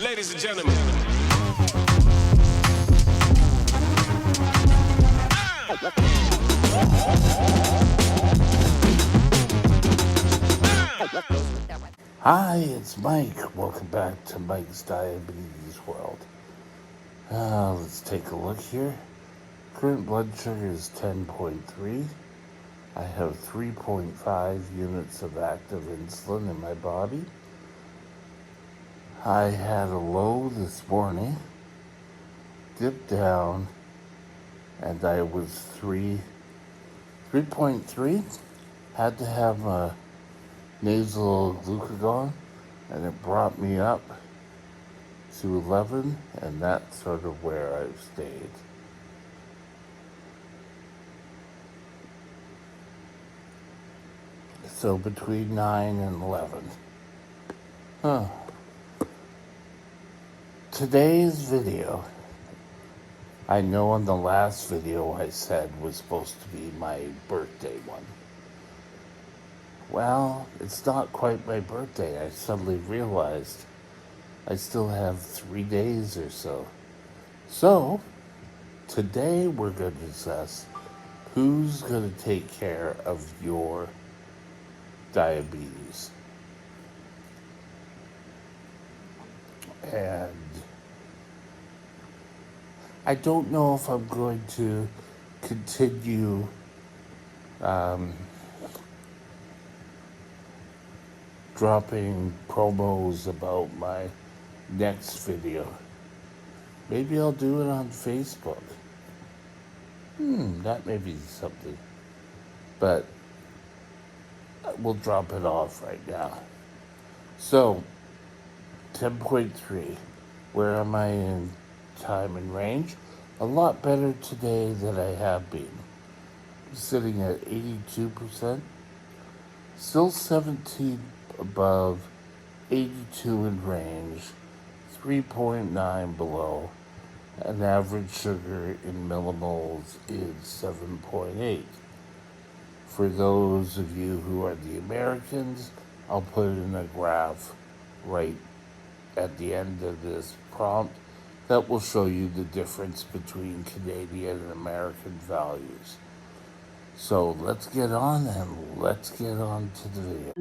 Ladies and gentlemen. Hi, it's Mike. Welcome back to Mike's Diabetes World. Let's take a look here. Current blood sugar is 10.3. I have 3.5 units of active insulin in my body. I had a low this morning, dipped down, and I was 3.3. Had to have a nasal glucagon, and it brought me up to 11, and that's sort of where I've stayed. So between 9 and 11. Today's video, I know in the last video I said was supposed to be my birthday one. Well, it's not quite my birthday. I suddenly realized I still have 3 days or so. So, today we're going to discuss who's going to take care of your diabetes. And I don't know if I'm going to continue dropping promos about my next video. Maybe I'll do it on Facebook. That may be something. But we'll drop it off right now. So, 10.3. Where am I in time and range? A lot better today than I have been. I'm sitting at 82%. Still 17 above, 82 in range, 3.9 below, and average sugar in millimoles is 7.8. For those of you who are the Americans, I'll put in a graph right at the end of this prompt that will show you the difference between Canadian and American values. So let's get on and let's get on to the video.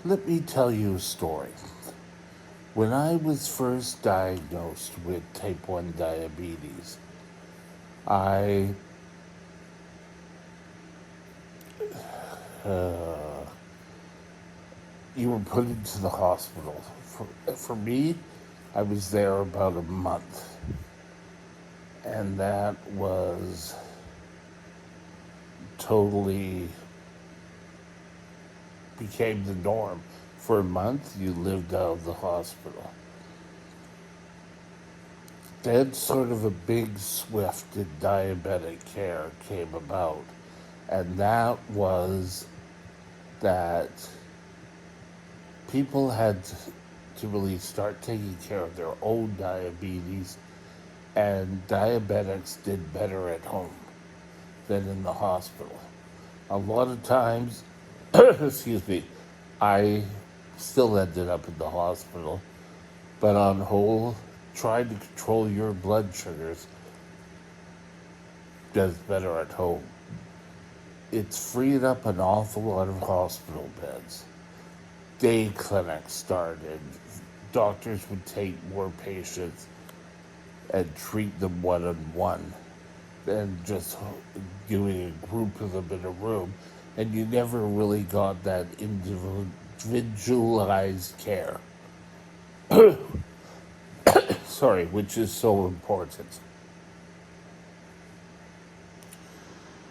Let me tell you a story. When I was first diagnosed with type 1 diabetes, you were put into the hospital. For me, I was there about a month. And that was totally became the norm. For a month, you lived out of the hospital. Then sort of a big swift in diabetic care came about. And that was that people had to really start taking care of their own diabetes, and diabetics did better at home than in the hospital. A lot of times, excuse me, I still ended up in the hospital. But on whole, trying to control your blood sugars does better at home. It's freed up an awful lot of hospital beds. Day clinics started. Doctors would take more patients and treat them one on one than just doing a group of them in a room. And you never really got that individualized care. Sorry, which is so important.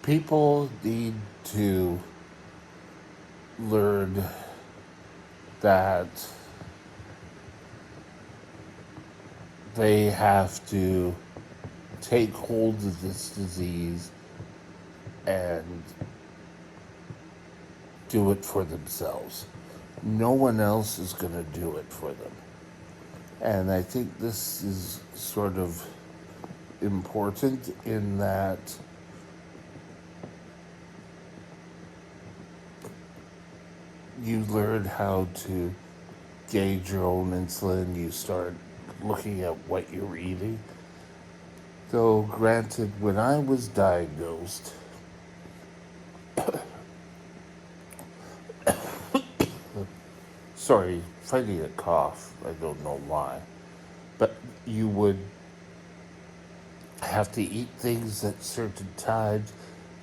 People need to learn that they have to take hold of this disease and do it for themselves. No one else is going to do it for them. And I think this is sort of important in that you learn how to gauge your own insulin, you start looking at what you're eating. Though, granted, when I was diagnosed, sorry, fighting a cough, I don't know why, but you would have to eat things at certain times.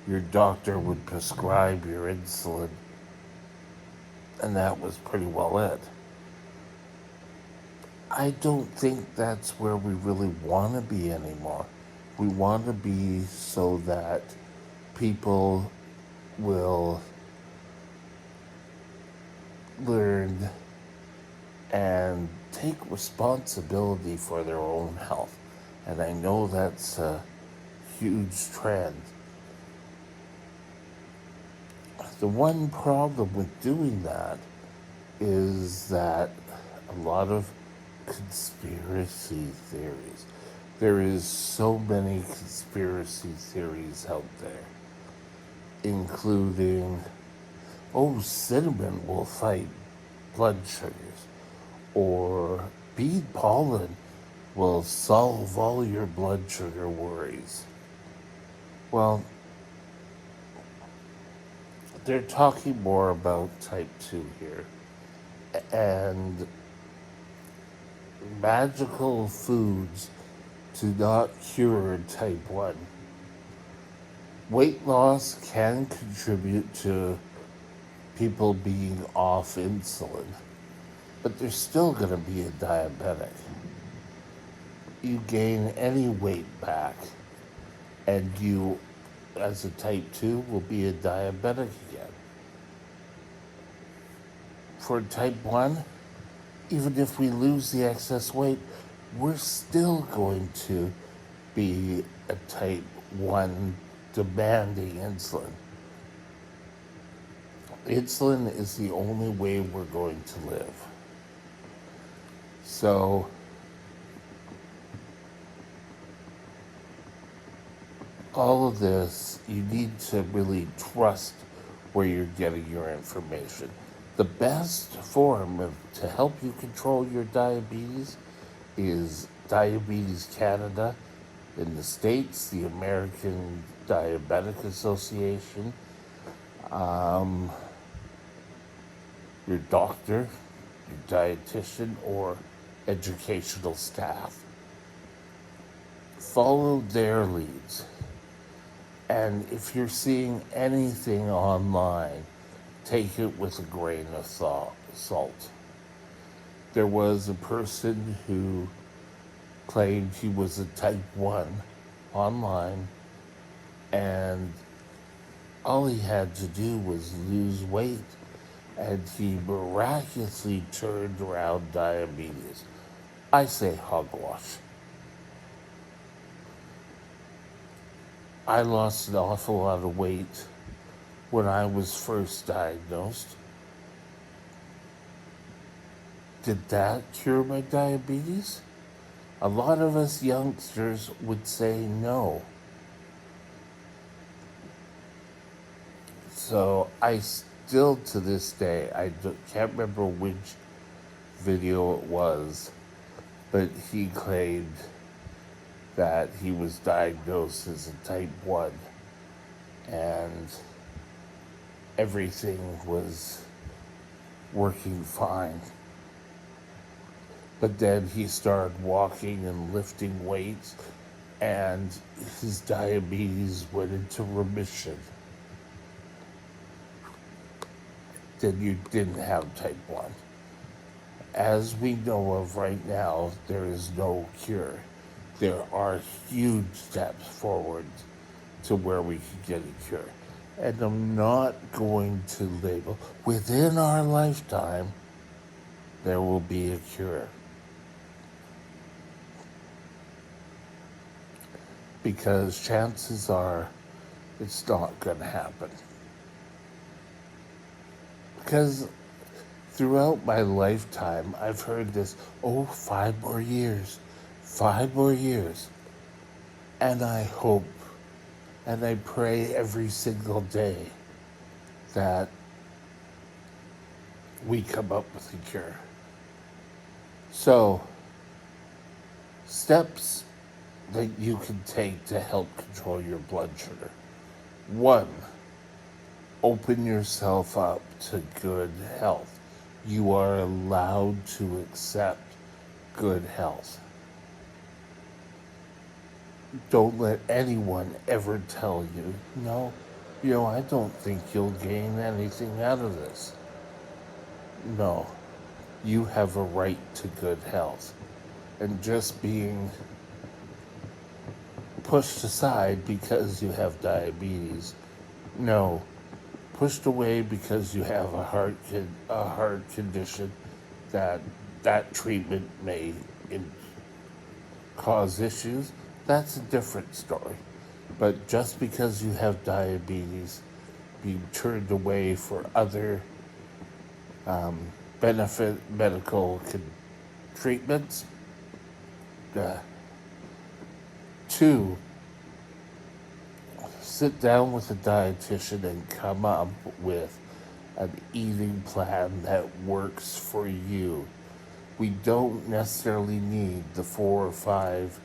Your doctor would prescribe your insulin, and that was pretty well it. I don't think that's where we really want to be anymore. We want to be so that people will learn and take responsibility for their own health. And I know that's a huge trend. The one problem with doing that is that a lot of conspiracy theories. There is so many conspiracy theories out there, including, oh, cinnamon will fight blood sugars, or bee pollen will solve all your blood sugar worries. Well, they're talking more about type 2 here, and magical foods do not cure type 1. Weight loss can contribute to people being off insulin, but they're still going to be a diabetic. You gain any weight back, and you, as a type 2, will be a diabetic again. For type 1, even if we lose the excess weight, we're still going to be a type 1 demanding insulin. Insulin is the only way we're going to live. So, all of this, you need to really trust where you're getting your information. The best form to help you control your diabetes is Diabetes Canada in the States, the American Diabetic Association, your doctor, your dietitian, or educational staff. Follow their leads. And if you're seeing anything online, take it with a grain of salt. There was a person who claimed he was a type 1 online, and all he had to do was lose weight, and he miraculously turned around diabetes. I say hogwash. I lost an awful lot of weight when I was first diagnosed. Did that cure my diabetes? A lot of us youngsters would say no. So I still to this day, can't remember which video it was, but he claimed that he was diagnosed as a type 1 and everything was working fine. But then he started walking and lifting weights, and his diabetes went into remission. Then you didn't have type 1. As we know of right now, there is no cure. There are huge steps forward to where we can get a cure. And I'm not going to label, within our lifetime, there will be a cure. Because chances are it's not going to happen. Because throughout my lifetime, I've heard this, 5 more years, 5 more years. And I hope and I pray every single day that we come up with a cure. So, steps that you can take to help control your blood sugar. 1, open yourself up to good health. You are allowed to accept good health. Don't let anyone ever tell you, no, I don't think you'll gain anything out of this. No, you have a right to good health. And just being pushed aside because you have diabetes, no, pushed away because you have a heart condition that treatment may cause issues, that's a different story. But just because you have diabetes, being turned away for other medical treatments. 2, sit down with a dietitian and come up with an eating plan that works for you. We don't necessarily need the 4 or 5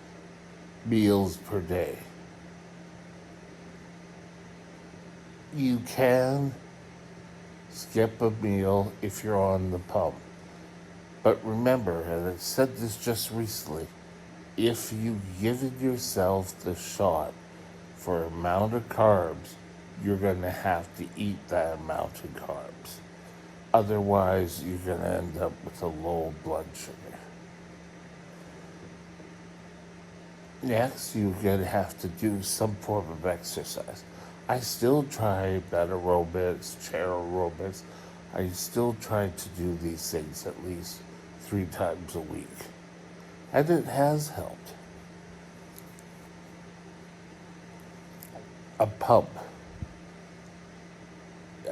meals per day. You can skip a meal if you're on the pump. But remember, and I said this just recently, if you've given yourself the shot for amount of carbs, you're going to have to eat that amount of carbs. Otherwise, you're going to end up with a low blood sugar. Next, you're going to have to do some form of exercise. I still try bed aerobics, chair aerobics. I still try to do these things at least 3 times a week. And it has helped. A pump.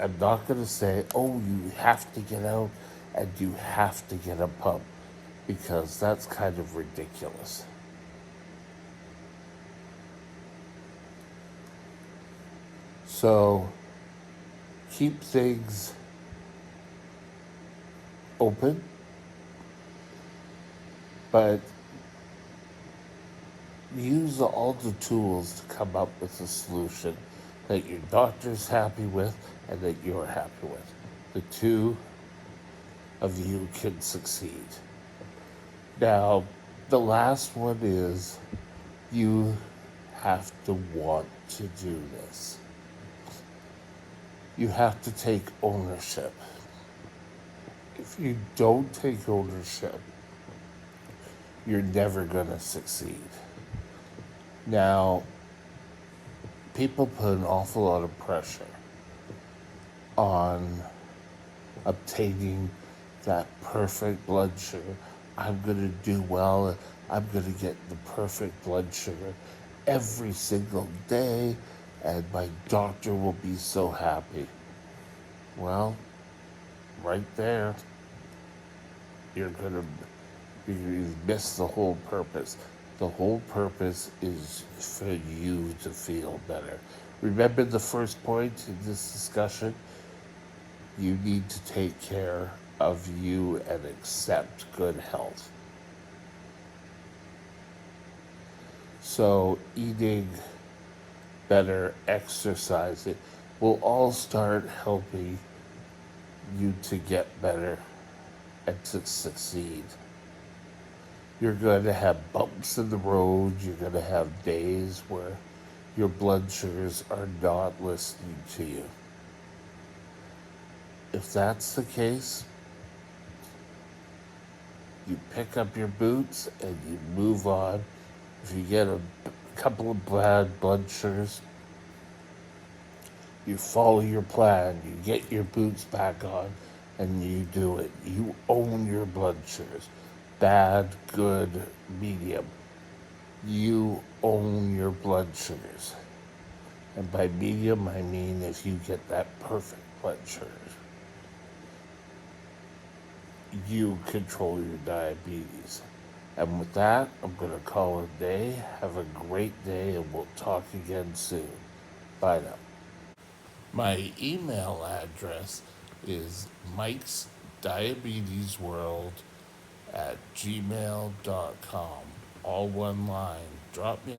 I'm not going to say, you have to get out and you have to get a pump, because that's kind of ridiculous. So, keep things open, but use all the tools to come up with a solution that your doctor's happy with and that you're happy with. The 2 of you can succeed. Now, the last one is you have to want to do this. You have to take ownership. If you don't take ownership, you're never going to succeed. Now, people put an awful lot of pressure on obtaining that perfect blood sugar. I'm going to do well. I'm going to get the perfect blood sugar every single day, and my doctor will be so happy. Well, right there, you miss the whole purpose. The whole purpose is for you to feel better. Remember the first point in this discussion? You need to take care of you and accept good health. So, eating better, exercising will all start helping you to get better and to succeed. You're going to have bumps in the road. You're going to have days where your blood sugars are not listening to you. If that's the case, you pick up your boots and you move on. If you get a couple of bad blood sugars, you follow your plan. You get your boots back on and you do it. You own your blood sugars. Bad, good, medium. You own your blood sugars. And by medium, I mean if you get that perfect blood sugars. You control your diabetes. And with that, I'm going to call it a day. Have a great day, and we'll talk again soon. Bye now. My email address is Mike's Diabetes World at gmail.com. All one line. Drop me